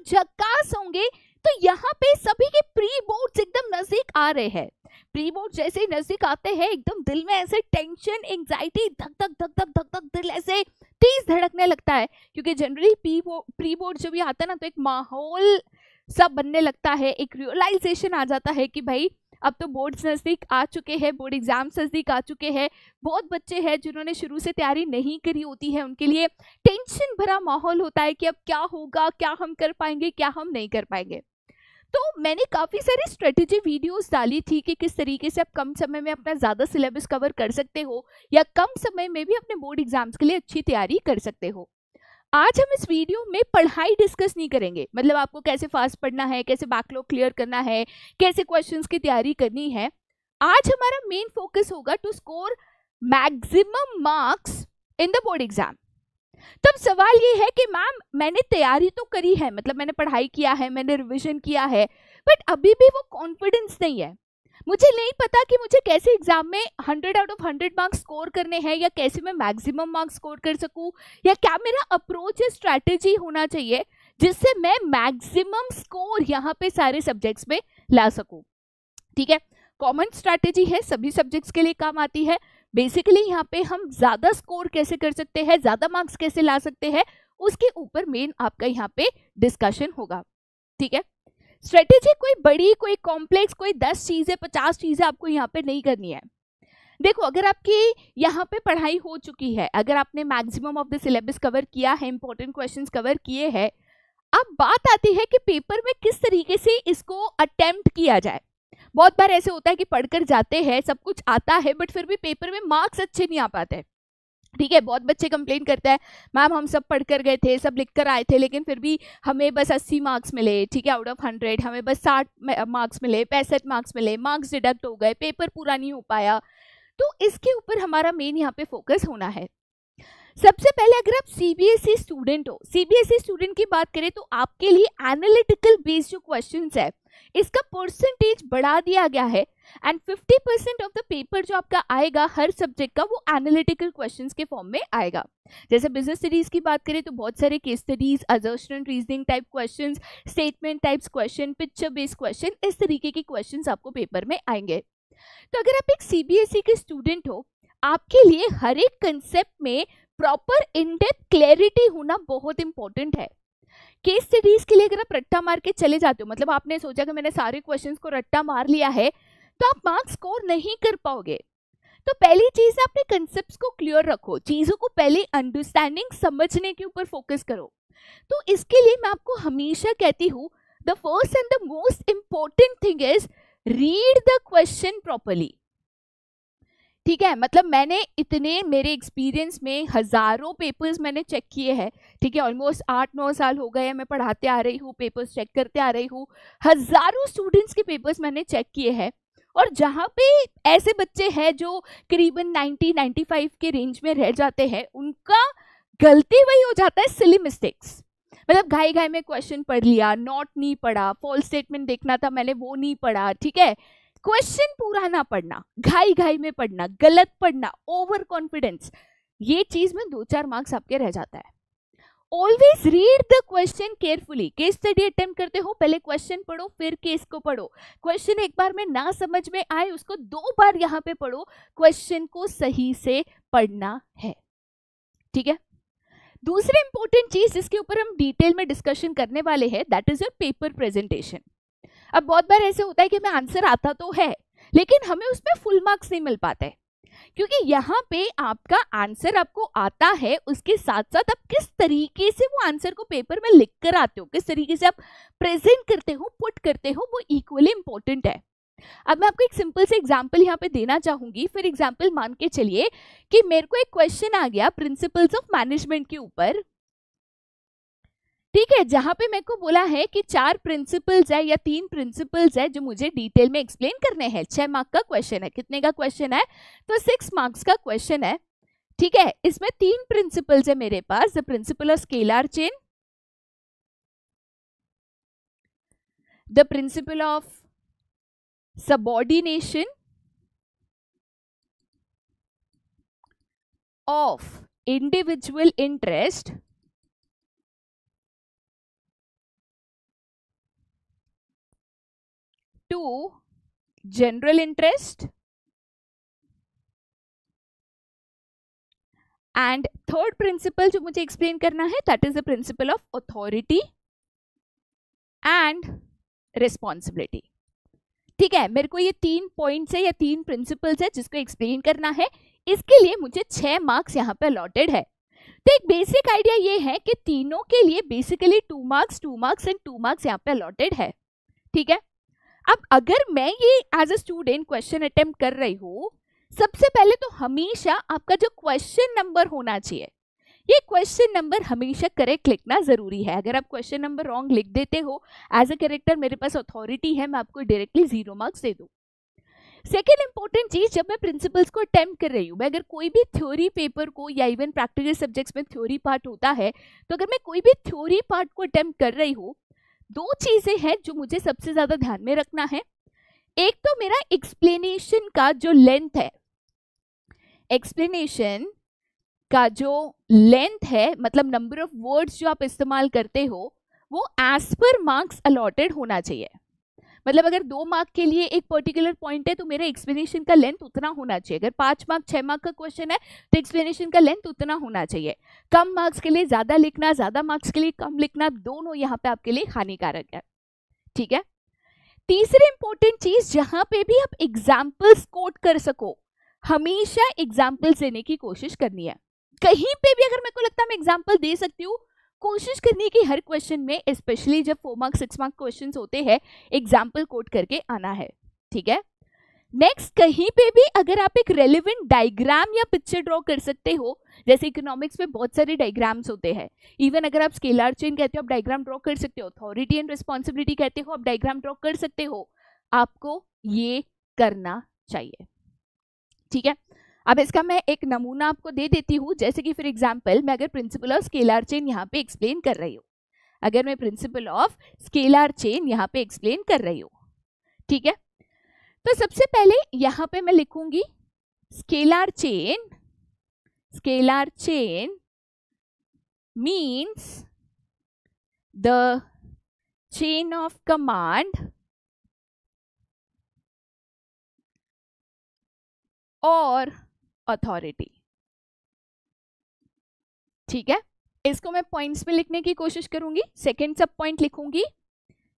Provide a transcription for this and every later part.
झकास होंगे। तो यहाँ पे सभी के प्री बोर्ड्स एकदम नजदीक आ रहे हैं। प्री बोर्ड जैसे ही नजदीक आते हैं एकदम दिल में ऐसे टेंशन, एंजाइटी, धक धक धक धक धक धक दिल ऐसे तेज धड़कने लगता है, क्योंकि जनरली प्री बोर्ड जब भी आता है ना तो एक माहौल सब बनने लगता है, एक रियलाइजेशन आ जाता है कि भाई अब तो बोर्ड्स नजदीक आ चुके हैं, बोर्ड एग्जाम्स नजदीक आ चुके हैं। बहुत बच्चे हैं जिन्होंने शुरू से तैयारी नहीं करी होती है, उनके लिए टेंशन भरा माहौल होता है कि अब क्या होगा, क्या हम कर पाएंगे, क्या हम नहीं कर पाएंगे। तो मैंने काफ़ी सारी स्ट्रेटेजी वीडियोस डाली थी कि किस तरीके से आप कम समय में अपना ज़्यादा सिलेबस कवर कर सकते हो या कम समय में भी अपने बोर्ड एग्जाम्स के लिए अच्छी तैयारी कर सकते हो। आज हम इस वीडियो में पढ़ाई डिस्कस नहीं करेंगे, मतलब आपको कैसे फास्ट पढ़ना है, कैसे बैकलॉग क्लियर करना है, कैसे क्वेश्चंस की तैयारी करनी है। आज हमारा मेन फोकस होगा to score maximum marks in the board exam. तब सवाल ये है कि मैम मैंने तैयारी तो करी है, मतलब मैंने पढ़ाई किया है, मैंने रिवीजन किया है, बट अभी भी वो कॉन्फिडेंस नहीं है, मुझे नहीं पता कि मुझे कैसे एग्जाम में 100 आउट ऑफ 100 मार्क्स स्कोर करने हैं या कैसे मैं मैक्सिमम मार्क्स स्कोर कर सकूं, या क्या मेरा अप्रोच या स्ट्रैटेजी होना चाहिए जिससे मैं मैक्सिमम स्कोर यहाँ पे सारे सब्जेक्ट्स में ला सकूं। ठीक है, कॉमन स्ट्रैटेजी है, सभी सब्जेक्ट्स के लिए काम आती है। बेसिकली यहाँ पे हम ज्यादा स्कोर कैसे कर सकते हैं, ज्यादा मार्क्स कैसे ला सकते हैं, उसके ऊपर मेन आपका यहाँ पे डिस्कशन होगा। ठीक है, स्ट्रेटेजी कोई बड़ी, कोई कॉम्प्लेक्स, कोई 10 चीजें 50 चीजें आपको यहाँ पे नहीं करनी है। देखो, अगर आपकी यहाँ पे पढ़ाई हो चुकी है, अगर आपने maximum of the syllabus cover किया है, इंपॉर्टेंट क्वेश्चंस कवर किए हैं, अब बात आती है कि पेपर में किस तरीके से इसको अटेम्प्ट किया जाए। बहुत बार ऐसे होता है कि पढ़कर जाते हैं, सब कुछ आता है, बट फिर भी पेपर में मार्क्स अच्छे नहीं आ पाते। ठीक है, बहुत बच्चे कंप्लेन करते हैं, मैम हम सब पढ़कर गए थे, सब लिख कर आए थे, लेकिन फिर भी हमें बस 80 मार्क्स मिले। ठीक है, आउट ऑफ 100 हमें बस 60 मार्क्स मिले, 65 मार्क्स मिले, मार्क्स डिडक्ट हो गए, पेपर पूरा नहीं हो पाया। तो इसके ऊपर हमारा मेन यहाँ पे फोकस होना है। सबसे पहले अगर आप सीबीएसई स्टूडेंट हो, सीबीएसई स्टूडेंट की बात करें तो आपके लिए एनालिटिकल बेस्ड जो क्वेश्चंस है इसका परसेंटेज बढ़ा दिया गया है, एंड 50% ऑफ द पेपर जो आपका आएगा हर सब्जेक्ट का वो एनालिटिकल क्वेश्चंस के फॉर्म में आएगा। जैसे बिजनेस स्टडीज की बात करें तो बहुत सारे case studies, assertion, reasoning type questions, statement types question, picture based question, इस तरीके के क्वेश्चंस आपको पेपर में आएंगे। तो अगर आप एक सीबीएसई के स्टूडेंट हो, आपके लिए हर एक कंसेप्ट में प्रॉपर इन डेप्थ क्लैरिटी होना बहुत इंपॉर्टेंट है। केस स्टडीज के लिए अगर आप रट्टा मार के चले जाते हो, मतलब आपने सोचा कि मैंने सारे क्वेश्चंस को रट्टा मार लिया है, तो आप मार्क्स स्कोर नहीं कर पाओगे। तो पहली चीज अपने कंसेप्ट्स को क्लियर रखो, चीजों को पहले अंडरस्टैंडिंग समझने के ऊपर फोकस करो। तो इसके लिए मैं आपको हमेशा कहती हूँ, the first and the most important thing is read the question properly. ठीक है, मतलब मैंने इतने, मेरे एक्सपीरियंस में हजारों पेपर्स मैंने चेक किए हैं। ठीक है, ऑलमोस्ट 8-9 साल हो गए हैं मैं पढ़ाते आ रही हूँ, पेपर्स चेक करते आ रही हूँ, हजारों स्टूडेंट्स के पेपर्स मैंने चेक किए हैं। और जहाँ पे ऐसे बच्चे हैं जो करीबन 90-95 के रेंज में रह जाते हैं, उनका गलती वही हो जाता है, सिली मिस्टेक्स। मतलब घाई घाई में क्वेश्चन पढ़ लिया, नोट नहीं पढ़ा, फॉल्स स्टेटमेंट देखना था मैंने वो नहीं पढ़ा। ठीक है, क्वेश्चन पूरा ना पढ़ना, घाई घाई में पढ़ना, गलत पढ़ना, ओवर कॉन्फिडेंस, ये चीज में 2-4 मार्क्स आपके रह जाता है। Always read the question carefully. Case study attempt करते हो, पहले क्वेश्चन पढ़ो फिर केस को पढ़ो। क्वेश्चन एक बार में ना समझ में आए, उसको 2 बार यहाँ पे पढ़ो, क्वेश्चन को सही से पढ़ना है। ठीक है, दूसरी इंपॉर्टेंट चीज जिसके ऊपर हम डिटेल में डिस्कशन करने वाले हैं, that is your paper presentation. अब बहुत बार ऐसे होता है कि हमें आंसर आता तो है, लेकिन हमें उसमें फुल मार्क्स नहीं मिल पाते, क्योंकि यहाँ पे आपका आंसर आपको आता है, उसके साथ साथ आप किस तरीके से वो आंसर को पेपर में लिख कर आते हो, किस तरीके से आप प्रेजेंट करते हो, पुट करते हो, वो इक्वली इंपॉर्टेंट है। अब मैं आपको एक सिंपल से एग्जाम्पल यहाँ पे देना चाहूंगी। फिर एग्जाम्पल मान के चलिए कि मेरे को एक क्वेश्चन आ गया प्रिंसिपल्स ऑफ मैनेजमेंट के ऊपर। ठीक है, जहां पे मेरे को बोला है कि 4 प्रिंसिपल्स है या 3 प्रिंसिपल्स है जो मुझे डिटेल में एक्सप्लेन करने हैं। 6 मार्क का क्वेश्चन है, कितने का क्वेश्चन है, तो 6 मार्क्स का क्वेश्चन है। ठीक है, इसमें 3 प्रिंसिपल्स है मेरे पास, the principle of scalar chain, the principle of subordination of individual interest to general interest, and third principle जो मुझे एक्सप्लेन करना है that is the principle of authority and responsibility. ठीक है, मेरे को ये 3 पॉइंट्स है या 3 प्रिंसिपल्स है जिसको एक्सप्लेन करना है। इसके लिए मुझे 6 मार्क्स यहाँ पे अलॉटेड है। तो एक बेसिक आइडिया ये है कि तीनों के लिए basically 2 marks 2 marks and 2 marks यहाँ पे अलॉटेड है। ठीक है, अब अगर मैं ये as a student question attempt कर रही हूँ, सबसे पहले तो हमेशा आपका जो क्वेश्चन नंबर होना चाहिए, ये क्वेश्चन नंबर हमेशा करेक्ट लिखना जरूरी है। अगर आप क्वेश्चन नंबर रॉन्ग लिख देते हो, एज अ कैरेक्टर मेरे पास अथॉरिटी है, मैं आपको डायरेक्टली 0 मार्क्स दे दूँ। सेकेंड इंपॉर्टेंट चीज, जब मैं प्रिंसिपल्स को अटेम्प्ट कर रही हूँ, मैं अगर कोई भी थ्योरी पेपर को या इवन प्रैक्टिकल सब्जेक्ट्स में थ्योरी पार्ट होता है, तो अगर मैं कोई भी थ्योरी पार्ट को अटेम्प्ट कर रही हूँ, 2 चीजें हैं जो मुझे सबसे ज्यादा ध्यान में रखना है। एक तो मेरा एक्सप्लेनेशन का जो लेंथ है, एक्सप्लेनेशन का जो लेंथ है, मतलब नंबर ऑफ वर्ड्स जो आप इस्तेमाल करते हो, वो एज पर मार्क्स अलॉटेड होना चाहिए। मतलब अगर 2 मार्क के लिए एक पर्टिकुलर पॉइंट है तो मेरे एक्सप्लेनेशन का लेंथ उतना होना चाहिए। अगर 5 मार्क 6 मार्क का क्वेश्चन है तो एक्सप्लेनेशन का लेंथ उतना होना चाहिए। कम मार्क्स के लिए ज्यादा लिखना, ज्यादा मार्क्स के लिए कम लिखना, दोनों यहाँ पे आपके लिए हानिकारक है। ठीक है, तीसरी इंपॉर्टेंट चीज, जहां पे भी आप एग्जाम्पल्स कोट कर सको, हमेशा एग्जाम्पल्स देने की कोशिश करनी है। कहीं पे भी अगर मेरे को लगता है मैं एग्जाम्पल दे सकती हूँ, कोशिश करनी की हर क्वेश्चन में, स्पेशली जब 4 मार्क 6 मार्क क्वेश्चन होते हैं, एग्जाम्पल कोट करके आना है। ठीक है, नेक्स्ट, कहीं पे भी अगर आप एक रेलिवेंट डायग्राम या पिक्चर ड्रॉ कर सकते हो, जैसे इकोनॉमिक्स में बहुत सारे डायग्राम्स होते हैं, इवन अगर आप स्केलर चेन कहते हो आप डायग्राम ड्रॉ कर सकते हो, अथॉरिटी एंड रिस्पॉन्सिबिलिटी कहते हो आप डायग्राम ड्रॉ कर सकते हो, आपको ये करना चाहिए। ठीक है, अब इसका मैं एक नमूना आपको दे देती हूँ। जैसे कि फॉर एग्जांपल, मैं अगर प्रिंसिपल ऑफ स्केलर चेन यहाँ पे एक्सप्लेन कर रही हूँ, अगर मैं प्रिंसिपल ऑफ स्केलर चेन यहाँ पे एक्सप्लेन कर रही हूँ, ठीक है, तो सबसे पहले यहाँ पे मैं लिखूंगी scalar chain. Scalar chain means the chain of command और अथॉरिटी। ठीक है, इसको मैं पॉइंट्स में लिखने की कोशिश करूंगी। सेकेंड सब पॉइंट लिखूंगी,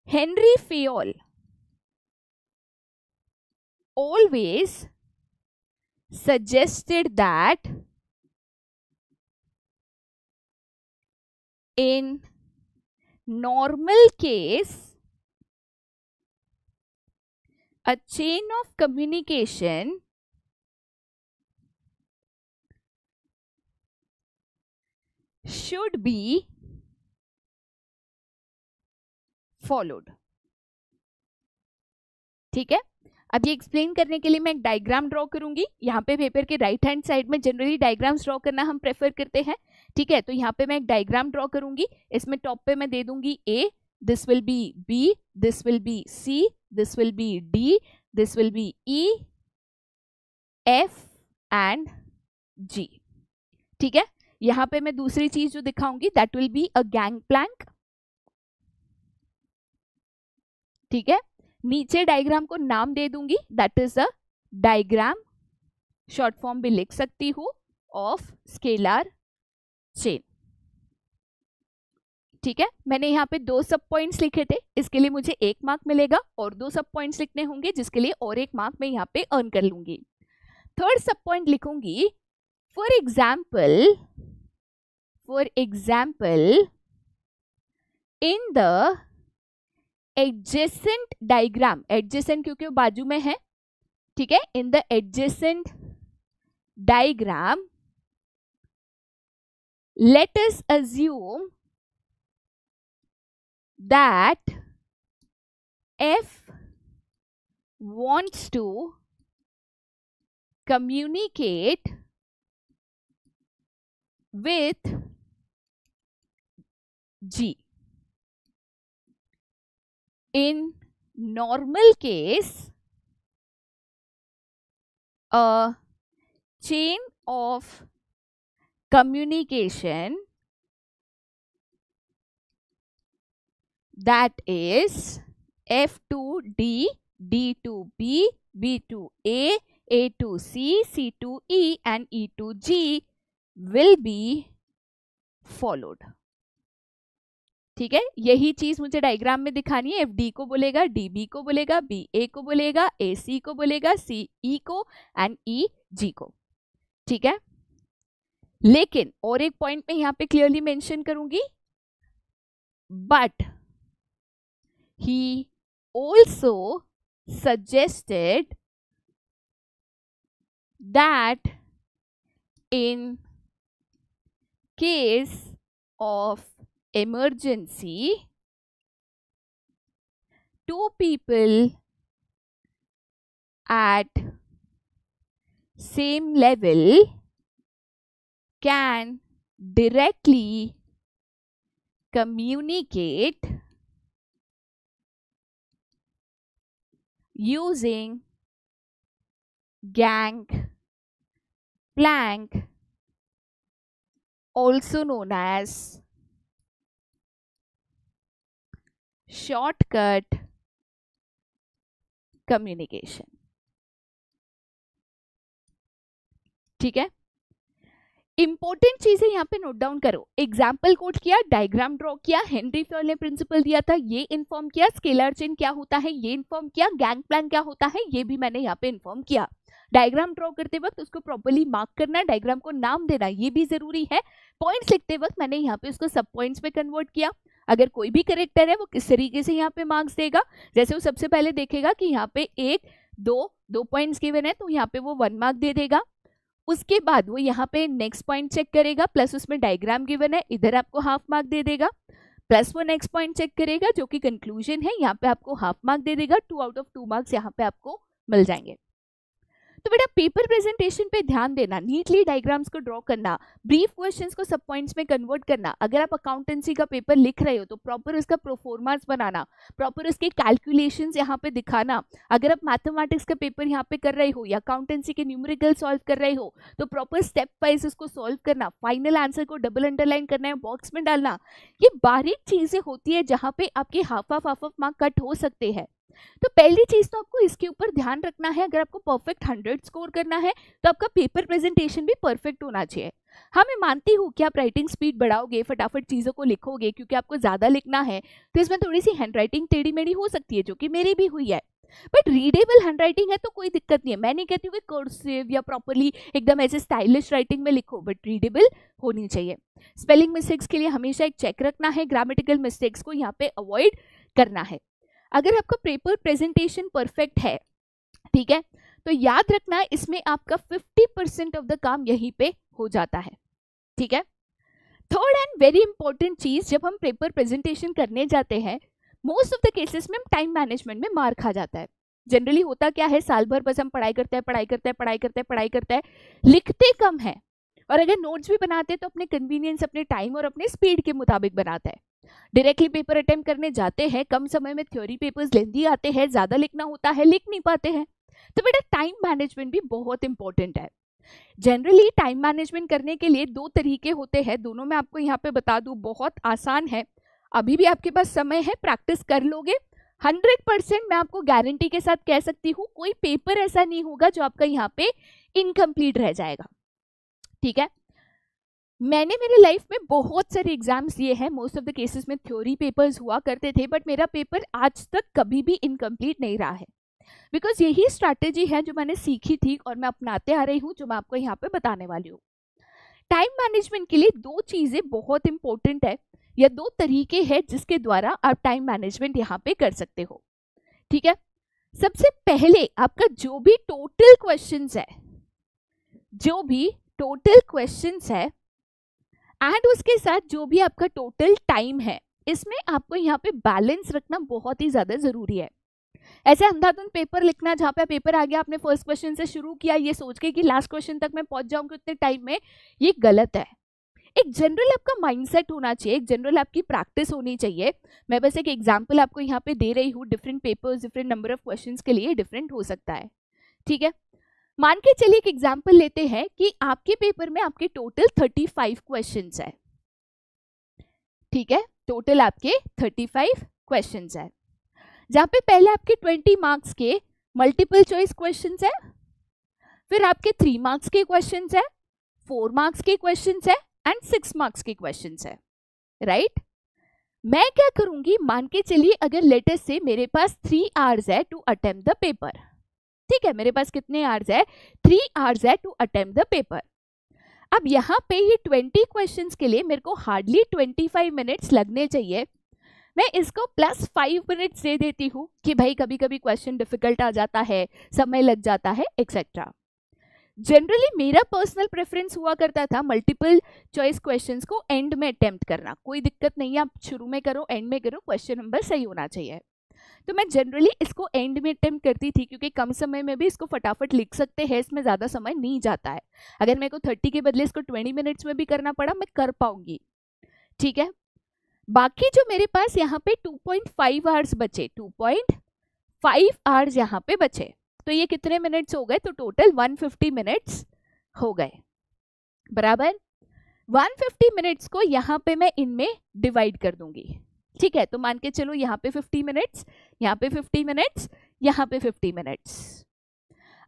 Henry Fayol always suggested that in normal case a chain of communication should be followed। ठीक है, अब ये एक्सप्लेन करने के लिए मैं एक डायग्राम ड्रॉ करूंगी। यहाँ पे पेपर के राइट हैंड साइड में जनरली डायग्राम्स ड्रॉ करना हम प्रेफर करते हैं। ठीक है, तो यहाँ पे मैं एक डायग्राम ड्रॉ करूंगी। इसमें टॉप पे मैं दे दूंगी A, this will be B, this will be C, this will be D, this will be E, F and G. ठीक है, यहाँ पे मैं दूसरी चीज जो दिखाऊंगी that will be a gangplank. ठीक है, नीचे डायग्राम को नाम दे दूंगी, that is a diagram, short form भी लिख सकती हूं, ऑफ स्केलर चेन। ठीक है, मैंने यहाँ पे 2 सब पॉइंट्स लिखे थे, इसके लिए मुझे 1 मार्क मिलेगा, और 2 सब पॉइंट्स लिखने होंगे जिसके लिए और 1 मार्क मैं यहाँ पे अर्न कर लूंगी। थर्ड सब पॉइंट लिखूंगी, for example in the adjacent diagram, adjacent क्योंकि वो बाजू में है, ठीक है, in the adjacent diagram let us assume that F wants to communicate with G. In normal case, a chain of communication that is F to D D to B, B to A to C, C to E and E to G will be followed. ठीक है, यही चीज मुझे diagram में दिखानी है. FD को बोलेगा, DB को बोलेगा, BA को बोलेगा, AC को बोलेगा, CE को एंड EG को. ठीक है, लेकिन और एक पॉइंट में यहां पे क्लियरली मेंशन करूंगी, but he also suggested that in case of emergency, two people at same level can directly communicate using gangplank, also known as shortcut communication. ठीक है, इंपॉर्टेंट चीजें यहाँ पे नोट डाउन करो. एग्जाम्पल कोट किया, diagram draw किया, Henry foil ने principal दिया था, ये इन्फॉर्म किया, स्केलर चेन क्या होता है ये इन्फॉर्म किया, गैंग प्लान क्या होता है ये भी मैंने यहाँ पे इन्फॉर्म किया. डायग्राम ड्रॉ करते वक्त उसको प्रॉपर्ली मार्क करना, डायग्राम को नाम देना ये भी जरूरी है. पॉइंट्स लिखते वक्त मैंने यहाँ पे उसको सब पॉइंट्स में कन्वर्ट किया. अगर कोई भी करेक्टर है वो किस तरीके से यहाँ पे मार्क्स देगा, जैसे वो सबसे पहले देखेगा कि यहाँ पे दो पॉइंट्स गिवन है तो यहाँ पे वो 1 मार्क दे देगा. उसके बाद वो यहाँ पे नेक्स्ट पॉइंट चेक करेगा, प्लस उसमें डायग्राम गिवन है, इधर आपको हाफ मार्क दे देगा. प्लस वो नेक्स्ट पॉइंट चेक करेगा जो कि कंक्लूजन है, यहाँ पे आपको हाफ मार्क दे देगा. 2 आउट ऑफ 2 मार्क्स यहाँ पे आपको मिल जाएंगे. तो बेटा पेपर प्रेजेंटेशन पे ध्यान देना, नीटली डायग्राम्स को ड्रॉ करना, ब्रीफ क्वेश्चंस को सब पॉइंट्स में कन्वर्ट करना. अगर आप अकाउंटेंसी का पेपर लिख रहे हो तो प्रॉपर उसका प्रोफॉर्मास बनाना, प्रॉपर उसके कैलकुलेशंस यहाँ पे दिखाना. अगर आप मैथमेटिक्स का पेपर यहाँ पे कर रहे हो या अकाउंटेंसी के न्यूमेरिकल सॉल्व कर रहे हो तो प्रॉपर स्टेप वाइज उसको सॉल्व करना, फाइनल आंसर को डबल अंडरलाइन करना है, बॉक्स में डालना. ये बारीक चीजें होती है जहाँ पे आपके हाफ ऑफ मार्क कट हो सकते हैं. तो पहली चीज तो आपको इसके ऊपर ध्यान रखना है, अगर आपको परफेक्ट 100 स्कोर करना है तो आपका पेपर प्रेजेंटेशन भी परफेक्ट होना चाहिए. हाँ, मैं मानती हूँ कि आप राइटिंग स्पीड बढ़ाओगे, फटाफट चीजों को लिखोगे क्योंकि आपको ज्यादा लिखना है, तो इसमें थोड़ी सी हैंडराइटिंग टेढ़ी मेढ़ी हो सकती है, जो कि मेरी भी हुई है. बट रीडेबल हैंडराइटिंग है तो कोई दिक्कत नहीं है. मैं नहीं कहती हूँ कि कर्सिव या प्रॉपर्ली एकदम ऐसे स्टाइलिश राइटिंग में लिखो, बट रीडेबल होनी चाहिए. स्पेलिंग मिस्टेक्स के लिए हमेशा एक चेक रखना है, ग्रामेटिकल मिस्टेक्स को यहाँ पे अवॉइड करना है. अगर आपका पेपर प्रेजेंटेशन परफेक्ट है, ठीक है, तो याद रखना इसमें आपका 50% ऑफ द काम यहीं पे हो जाता है. ठीक है, थर्ड एंड वेरी इंपॉर्टेंट चीज, जब हम पेपर प्रेजेंटेशन करने जाते हैं मोस्ट ऑफ द केसेस में टाइम मैनेजमेंट में मार खा जाता है. जनरली होता क्या है, साल भर बस हम पढ़ाई करते हैं, लिखते कम है, और अगर नोट्स भी बनाते हैं तो अपने कन्वीनियंस, अपने टाइम और अपने स्पीड के मुताबिक बनाता है. डायरेक्टली पेपर अटेम्प्ट करने जाते हैं, कम समय में थ्योरी पेपर्स लेंदी आते हैं, ज्यादा लिखना होता है, लिख नहीं पाते हैं. तो बेटा टाइम मैनेजमेंट भी बहुत इंपॉर्टेंट है. जनरली टाइम मैनेजमेंट करने के लिए 2 तरीके होते हैं, दोनों मैं आपको यहाँ पे बता दूं, बहुत आसान है. अभी भी आपके पास समय है, प्रैक्टिस कर लोगे 100%. मैं आपको गारंटी के साथ कह सकती हूँ कोई पेपर ऐसा नहीं होगा जो आपका यहाँ पे इनकम्प्लीट रह जाएगा. ठीक है, मैंने मेरे लाइफ में बहुत सारे एग्जाम्स दिए हैं, मोस्ट ऑफ द केसेस में थ्योरी पेपर्स हुआ करते थे, बट मेरा पेपर आज तक कभी भी इनकम्प्लीट नहीं रहा है. बिकॉज यही स्ट्रैटेजी है जो मैंने सीखी थी और मैं अपनाते आ रही हूँ, जो मैं आपको यहाँ पे बताने वाली हूँ. टाइम मैनेजमेंट के लिए 2 चीजें बहुत इंपॉर्टेंट है, या 2 तरीके हैं जिसके द्वारा आप टाइम मैनेजमेंट यहाँ पे कर सकते हो. ठीक है, सबसे पहले आपका जो भी टोटल क्वेश्चंस है एंड उसके साथ जो भी आपका टोटल टाइम है, इसमें आपको यहाँ पे बैलेंस रखना बहुत ही ज्यादा जरूरी है. ऐसे अंधाधुंध पेपर लिखना जहाँ पे पेपर आ गया, आपने फर्स्ट क्वेश्चन से शुरू किया ये सोच के कि लास्ट क्वेश्चन तक मैं पहुंच जाऊंगी उतने टाइम में, ये गलत है. एक जनरल आपका माइंडसेट होना चाहिए, एक जनरल आपकी प्रैक्टिस होनी चाहिए. मैं बस एक एग्जांपल आपको यहाँ पे दे रही हूँ, different papers different number of questions के लिए डिफरेंट हो सकता है. ठीक है, मान के चलिए एक एग्जांपल लेते हैं कि आपके पेपर में आपके टोटल 35 क्वेश्चंस है. ठीक है, टोटल आपके 35 क्वेश्चंस है. जहाँ पे पहले आपके 20 मार्क्स के मल्टीपल चॉइस क्वेश्चंस है, फिर आपके 3 मार्क्स के क्वेश्चंस है, 4 मार्क्स के क्वेश्चंस है एंड 6 मार्क्स के क्वेश्चंस है, राइट? मैं क्या करूंगी, मान के चलिए अगर लेटेस्ट से मेरे पास 3 आवर्स है टू अटेम्प्ट द पेपर, ठीक है, मेरे पास कितने आवर्स है, 3 आवर्स है टू अटेम्प्ट द पेपर। अब यहाँ पे ये 20 क्वेश्चंस के लिए मेरे को हार्डली 25 मिनट्स लगने चाहिए। मैं इसको +5 मिनट्स दे देती हूँ कि भाई कभी कभी क्वेश्चन डिफिकल्ट आ जाता है, समय लग जाता है एक्सेट्रा। जनरली मेरा पर्सनल प्रेफरेंस हुआ करता था मल्टीपल चॉइस क्वेश्चंस को एंड में अटेम्प्ट करना, कोई दिक्कत नहीं है, आप शुरू में करो एंड में करो, क्वेश्चन नंबर सही होना चाहिए। तो मैं जनरली इसको एंड में अटेम्प्ट करती थी क्योंकि कम समय में भी इसको फटाफट लिख सकते हैं, इसमें ज़्यादा समय नहीं जाता है। अगर मेरे को 30 के बदले इसको 20 मिनट्स में भी करना पड़ा मैं कर पाऊंगी, ठीक है। बाकी जो मेरे पास यहाँ पे 2.5 आवर्स बचे, 2.5 आवर्स यहाँ पे बचे, तो ये कितने मिनट्स हो गए, तो टोटल 150 मिनट्स हो गए, बराबर। 150 मिनट्स को यहाँ पे मैं इनमें डिवाइड कर दूंगी, ठीक है। तो मान के चलो यहाँ पे 50 मिनट्स, यहाँ पे 50 मिनट्स, यहाँ पे 50 मिनट्स।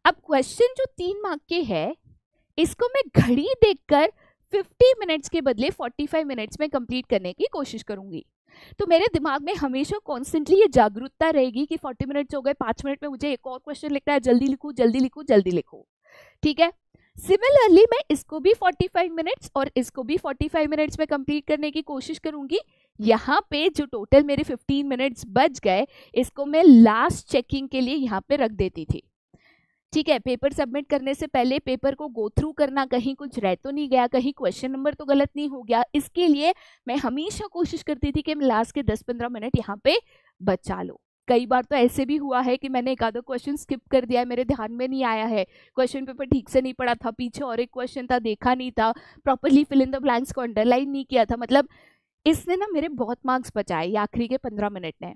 अब क्वेश्चन जो 3 मार्क के है इसको मैं घड़ी देखकर 50 मिनट्स के बदले 45 मिनट्स में कंप्लीट करने की कोशिश करूंगी। तो मेरे दिमाग में हमेशा कॉन्स्टेंटली ये जागरूकता रहेगी कि 40 मिनट्स हो गए, 5 मिनट में मुझे एक और क्वेश्चन लिखना है, जल्दी लिखूं जल्दी लिखूं जल्दी लिखूं, ठीक है। सिमिलरली मैं इसको भी 45 मिनट्स और इसको भी 45 मिनट्स में कंप्लीट करने की कोशिश करूंगी। यहाँ पे जो टोटल मेरे 15 मिनट्स बच गए इसको मैं लास्ट चेकिंग के लिए यहाँ पे रख देती थी, ठीक है। पेपर सबमिट करने से पहले पेपर को गो थ्रू करना, कहीं कुछ रह तो नहीं गया, कहीं क्वेश्चन नंबर तो गलत नहीं हो गया, इसके लिए मैं हमेशा कोशिश करती थी कि मैं लास्ट के 10-15 मिनट यहाँ पे बचा लो। कई बार तो ऐसे भी हुआ है कि मैंने एक आधा क्वेश्चन स्किप कर दिया है, मेरे ध्यान में नहीं आया है, क्वेश्चन पेपर ठीक से नहीं पढ़ा था, पीछे और एक क्वेश्चन था देखा नहीं था, properly fill in the blanks को अंडरलाइन नहीं किया था, मतलब इसने ना मेरे बहुत मार्क्स बचाए आखिरी के 15 मिनट ने।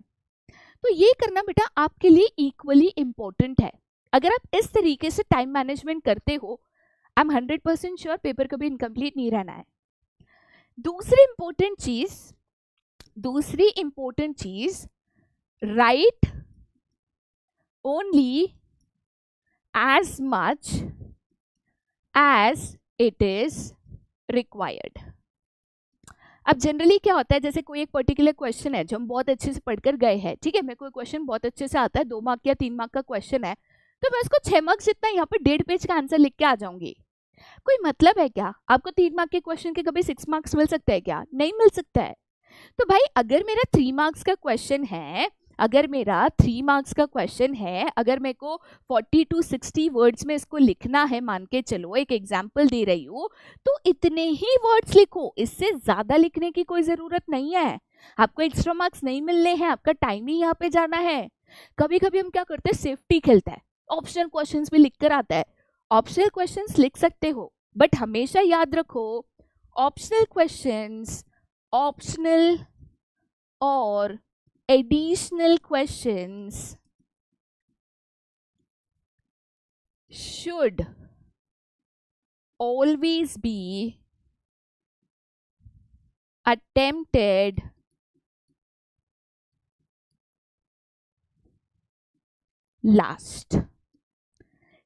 तो ये करना बेटा आपके लिए इक्वली इम्पोर्टेंट है। अगर आप इस तरीके से टाइम मैनेजमेंट करते हो, आई एम 100% श्योर पेपर कभी इनकम्प्लीट नहीं रहना है। दूसरी इंपॉर्टेंट चीज, right only as much as it is required. अब जनरली क्या होता है, जैसे कोई एक पर्टिकुलर क्वेश्चन है जो हम बहुत अच्छे से पढ़कर गए हैं, ठीक है, मेरे को क्वेश्चन बहुत अच्छे से आता है, 2 मार्क या 3 मार्क का क्वेश्चन है, तो मैं उसको 6 मार्क्स जितना यहाँ पे 1.5 पेज का आंसर लिख के आ जाऊंगी। कोई मतलब है क्या? आपको 3 मार्क के क्वेश्चन के कभी 6 मार्क्स मिल सकता है क्या? नहीं मिल सकता है। तो भाई अगर मेरा 3 मार्क्स का क्वेश्चन है, अगर मेरे को 40 to 60 वर्ड्स में इसको लिखना है, मान के चलो एक एग्जाम्पल दे रही हूँ, तो इतने ही वर्ड्स लिखो, इससे ज्यादा लिखने की कोई जरूरत नहीं है। आपको एक्स्ट्रा मार्क्स नहीं मिलने हैं, आपका टाइम ही यहाँ पे जाना है। कभी कभी हम क्या करते हैं, सेफ्टी खेलता है, ऑप्शनल क्वेश्चंस भी लिख कर आता है। ऑप्शनल क्वेश्चंस लिख सकते हो, बट हमेशा याद रखो ऑप्शनल क्वेश्चंस, ऑप्शनल और additional questions should always be attempted last.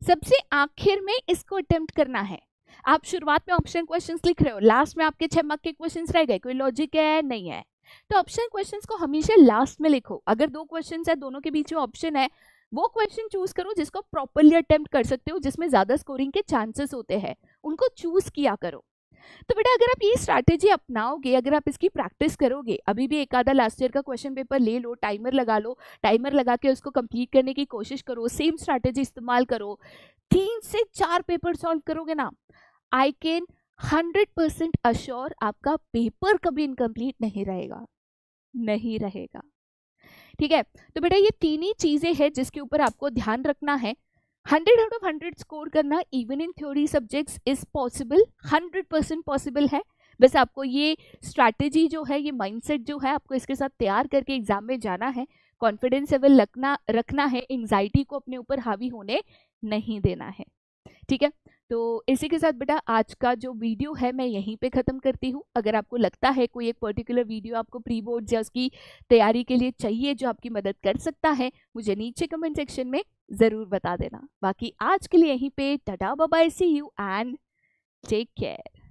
सबसे आखिर में इसको अटेम्प्ट करना है। आप शुरुआत में ऑप्शन क्वेश्चंस लिख रहे हो, लास्ट में आपके 6 मार्क के क्वेश्चंस रह गए, कोई लॉजिक है? नहीं है। तो ऑप्शन क्वेश्चंस को हमेशा लास्ट में लिखो। अगर 2 क्वेश्चंस है, दोनों के बीच में ऑप्शन है, वो क्वेश्चन चूज करो जिसको प्रॉपरली अटेम्प्ट कर सकते हो, जिसमें ज्यादा स्कोरिंग के चांसेस होते हैं, उनको चूज किया करो। तो बेटा अगर आप ये स्ट्रैटेजी अपनाओगे, अगर आप इसकी प्रैक्टिस करोगे, अभी भी एक आधा लास्ट ईयर का क्वेश्चन पेपर ले लो, टाइमर लगा लो, टाइमर लगा के उसको कंप्लीट करने की कोशिश करो, सेम स्ट्रैटेजी इस्तेमाल करो, 3 से 4 पेपर सॉल्व करोगे ना, आई कैन 100% अश्योर आपका पेपर कभी इनकम्प्लीट नहीं रहेगा। ठीक है, तो बेटा ये 3 ही चीजें हैं जिसके ऊपर आपको ध्यान रखना है। 100 out of 100 स्कोर करना even in theory subjects is possible, 100% possible है। बस आपको ये स्ट्रैटेजी जो है, ये माइंडसेट जो है, आपको इसके साथ तैयार करके एग्जाम में जाना है, कॉन्फिडेंस लेवल रखना है, एंजाइटी को अपने ऊपर हावी होने नहीं देना है। ठीक है, तो इसी के साथ बेटा आज का जो वीडियो है मैं यहीं पे ख़त्म करती हूँ। अगर आपको लगता है कोई एक पर्टिकुलर वीडियो आपको प्री बोर्ड्स या उसकी तैयारी के लिए चाहिए जो आपकी मदद कर सकता है, मुझे नीचे कमेंट सेक्शन में ज़रूर बता देना। बाकी आज के लिए यहीं पे tata bye bye, see you and take care.